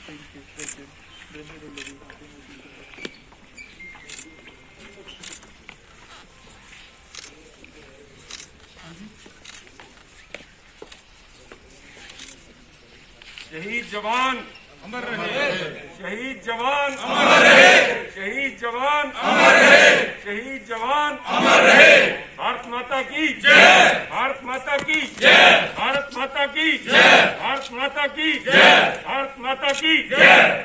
शहीद जवान अमर रहे, शहीद जवान अमर रहे, शहीद जवान अमर रहे, शहीद जवान अमर रहे। भारत माता की जय, भारत माता की जय, भारत माता की जय, भारत माता की जय, भारत माता की जय।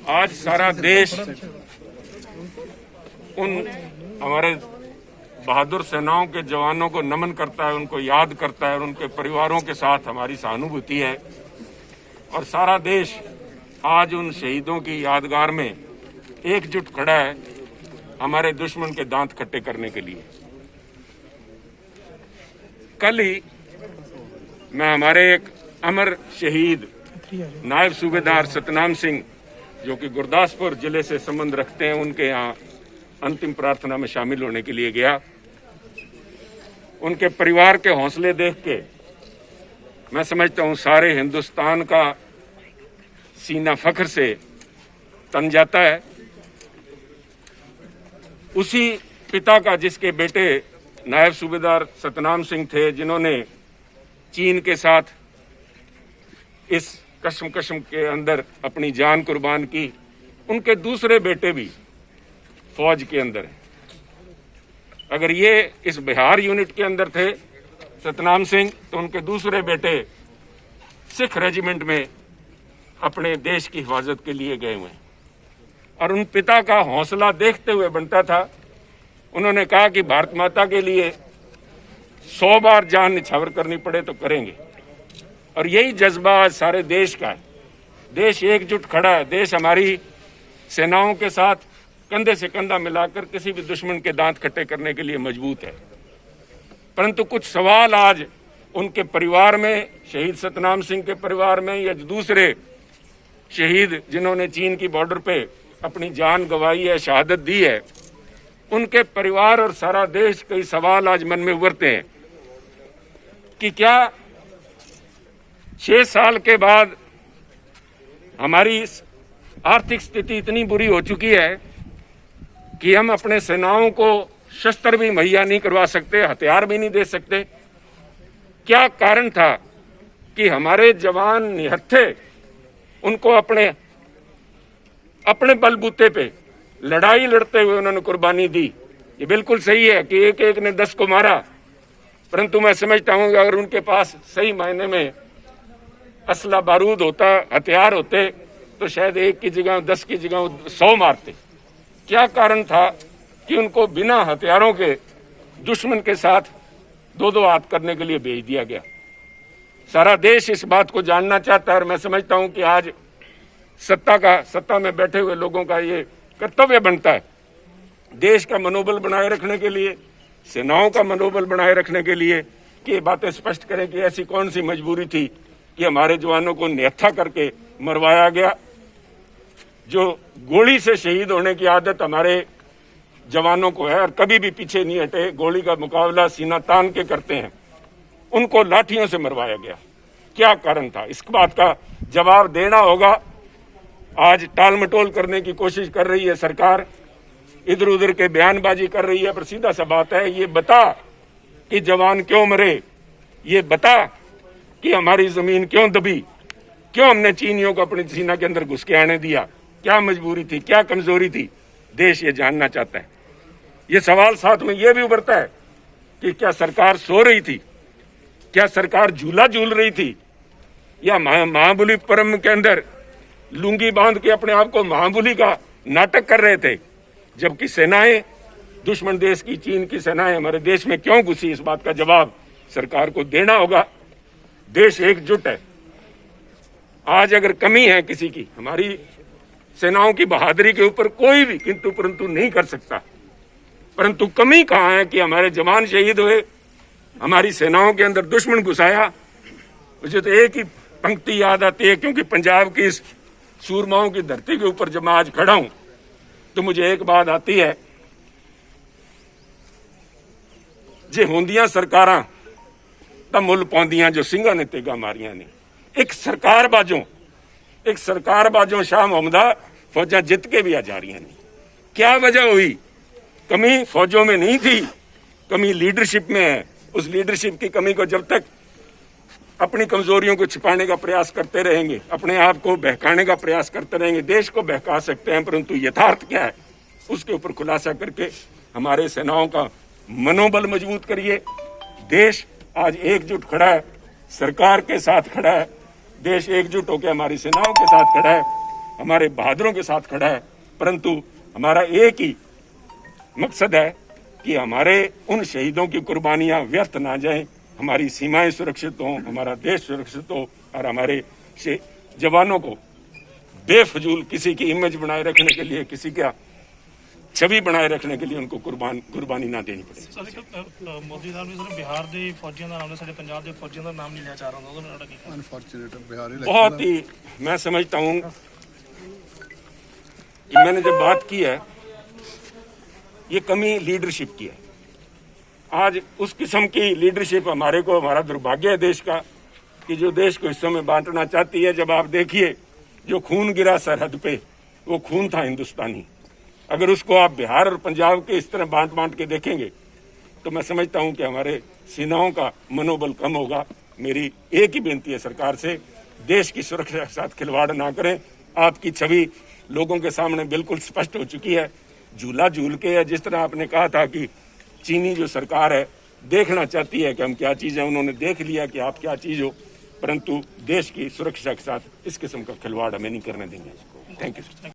आज सारा देश उन हमारे बहादुर सेनाओं के जवानों को नमन करता है, उनको याद करता है और उनके परिवारों के साथ हमारी सहानुभूति है। और सारा देश आज उन शहीदों की यादगार में एकजुट खड़ा है हमारे दुश्मन के दांत खट्टे करने के लिए। कल ही मैं हमारे एक अमर शहीद नायब सूबेदार सतनाम सिंह, जो कि गुरदासपुर जिले से संबंध रखते हैं, उनके यहाँ अंतिम प्रार्थना में शामिल होने के लिए गया। उनके परिवार के हौसले देख के मैं समझता हूँ सारे हिंदुस्तान का सीना फख्र से तन जाता है। उसी पिता का जिसके बेटे नायब सूबेदार सतनाम सिंह थे, जिन्होंने चीन के साथ इस कश्म के अंदर अपनी जान कुर्बान की, उनके दूसरे बेटे भी फौज के अंदर हैं। अगर ये इस बिहार यूनिट के अंदर थे सतनाम सिंह, तो उनके दूसरे बेटे सिख रेजिमेंट में अपने देश की हिफाजत के लिए गए हुए हैं। और उन पिता का हौसला देखते हुए बनता था, उन्होंने कहा कि भारत माता के लिए 100 बार जान निछावर करनी पड़े तो करेंगे। और यही जज्बा आज सारे देश का है। देश एकजुट खड़ा है, देश हमारी सेनाओं के साथ कंधे से कंधा मिलाकर किसी भी दुश्मन के दांत खट्टे करने के लिए मजबूत है। परंतु कुछ सवाल आज उनके परिवार में, शहीद सतनाम सिंह के परिवार में या दूसरे शहीद जिन्होंने चीन की बॉर्डर पे अपनी जान गंवाई है, शहादत दी है, उनके परिवार और सारा देश कई सवाल आज मन में उभरते हैं कि क्या 6 साल के बाद हमारी आर्थिक स्थिति इतनी बुरी हो चुकी है कि हम अपने सेनाओं को शस्त्र भी मुहैया नहीं करवा सकते, हथियार भी नहीं दे सकते। क्या कारण था कि हमारे जवान निहत्थे उनको अपने बलबूते पे लड़ाई लड़ते हुए उन्होंने कुर्बानी दी। ये बिल्कुल सही है कि एक एक ने 10 को मारा, परंतु मैं समझता हूं कि अगर उनके पास सही मायने में असला बारूद होता, हथियार होते, तो शायद 1 की जगह 10 की जगह 100 मारते। क्या कारण था कि उनको बिना हथियारों के दुश्मन के साथ 2-2 हाथ करने के लिए भेज दिया गया? सारा देश इस बात को जानना चाहता है और मैं समझता हूं कि आज सत्ता में बैठे हुए लोगों का ये कर्तव्य बनता है, देश का मनोबल बनाए रखने के लिए, सेनाओं का मनोबल बनाए रखने के लिए, कि ये बातें स्पष्ट करें कि ऐसी कौन सी मजबूरी थी कि हमारे जवानों को निहत्था करके मरवाया गया। जो गोली से शहीद होने की आदत हमारे जवानों को है और कभी भी पीछे नहीं हटे, गोली का मुकाबला सीना तान के करते हैं, उनको लाठियों से मरवाया गया। क्या कारण था? इस बात का जवाब देना होगा। आज टाल मटोल करने की कोशिश कर रही है सरकार, इधर उधर के बयानबाजी कर रही है, पर सीधा सा बात है, ये बता कि जवान क्यों मरे, ये बता कि हमारी जमीन क्यों दबी, क्यों हमने चीनियों को अपनी सीना के अंदर घुस के आने दिया, क्या मजबूरी थी, क्या कमजोरी थी? देश ये जानना चाहता है। ये सवाल साथ में ये भी उभरता है कि क्या सरकार सो रही थी, क्या सरकार झूला झूल रही थी, या महाबलीपुरम के अंदर लुंगी बांध के अपने आप को महाबली का नाटक कर रहे थे, जबकि सेनाएं, दुश्मन देश की चीन की सेनाएं हमारे देश में क्यों घुसी? इस बात का जवाब सरकार को देना होगा। देश एकजुट है। आज अगर कमी है किसी की, हमारी सेनाओं की बहादुरी के ऊपर कोई भी किंतु परंतु नहीं कर सकता, परंतु कमी कहां है कि हमारे जवान शहीद हुए, हमारी सेनाओं के अंदर दुश्मन घुसाया। मुझे तो एक ही पंक्ति याद आती है, क्योंकि पंजाब की इस सूरमाओं की धरती के ऊपर जब मैं आज खड़ा हूं तो मुझे एक बात आती है, जे होंदियां सरकारां तां मुल पाउंदियां जो सिंघां ने तेगा मारियां ने। एक सरकार बाजों शाह मोहम्मदा फौजां जित के भी आ जा रही नहीं। क्या वजह हुई? कमी फौजों में नहीं थी, कमी लीडरशिप में है। उस लीडरशिप की कमी को जब तक अपनी कमजोरियों को छिपाने का प्रयास करते रहेंगे, अपने आप को बहकाने का प्रयास करते रहेंगे, देश को बहका सकते हैं, परंतु यथार्थ क्या है उसके ऊपर खुलासा करके हमारे सेनाओं का मनोबल मजबूत करिए। देश आज एकजुट खड़ा है, सरकार के साथ खड़ा है, देश एकजुट होकर हमारी सेनाओं के साथ खड़ा है, हमारे बहादुरों के साथ खड़ा है। परंतु हमारा एक ही मकसद है कि हमारे उन शहीदों की कुर्बानियां व्यर्थ ना जाएं, हमारी सीमाएं सुरक्षित हों, हमारा देश सुरक्षित हो और हमारे जवानों को बेफजूल किसी की इमेज बनाए रखने के लिए, किसी का छवि बनाए रखने के लिए उनको कुर्बानी ना देनी पड़े। मोदी साहब ने सिर्फ बिहार के फौजियों का नाम लिया, सारे पंजाब के फौजियों का नाम नहीं लिया चाह रहा हूँ। अनफॉर्चुनेट बिहार बहुत ही मैं समझता हूँ कि मैंने जब बात की है ये कमी लीडरशिप की है। आज उस किस्म की लीडरशिप हमारा दुर्भाग्य है देश का कि जो देश को हिस्सों में बांटना चाहती है। जब आप देखिए जो खून गिरा सरहद पे वो खून था हिंदुस्तानी। अगर उसको आप बिहार और पंजाब के इस तरह बांट के देखेंगे तो मैं समझता हूं कि हमारे सेनाओं का मनोबल कम होगा। मेरी एक ही बेनती है सरकार से, देश की सुरक्षा के साथ खिलवाड़ ना करें। आपकी छवि लोगों के सामने बिल्कुल स्पष्ट हो चुकी है, झूला झूल के है। जिस तरह आपने कहा था कि चीनी जो सरकार है देखना चाहती है कि हम क्या चीज है, उन्होंने देख लिया कि आप क्या चीज हो, परंतु देश की सुरक्षा के साथ इस किस्म का खिलवाड़ हमें नहीं करने देंगे। Thank you.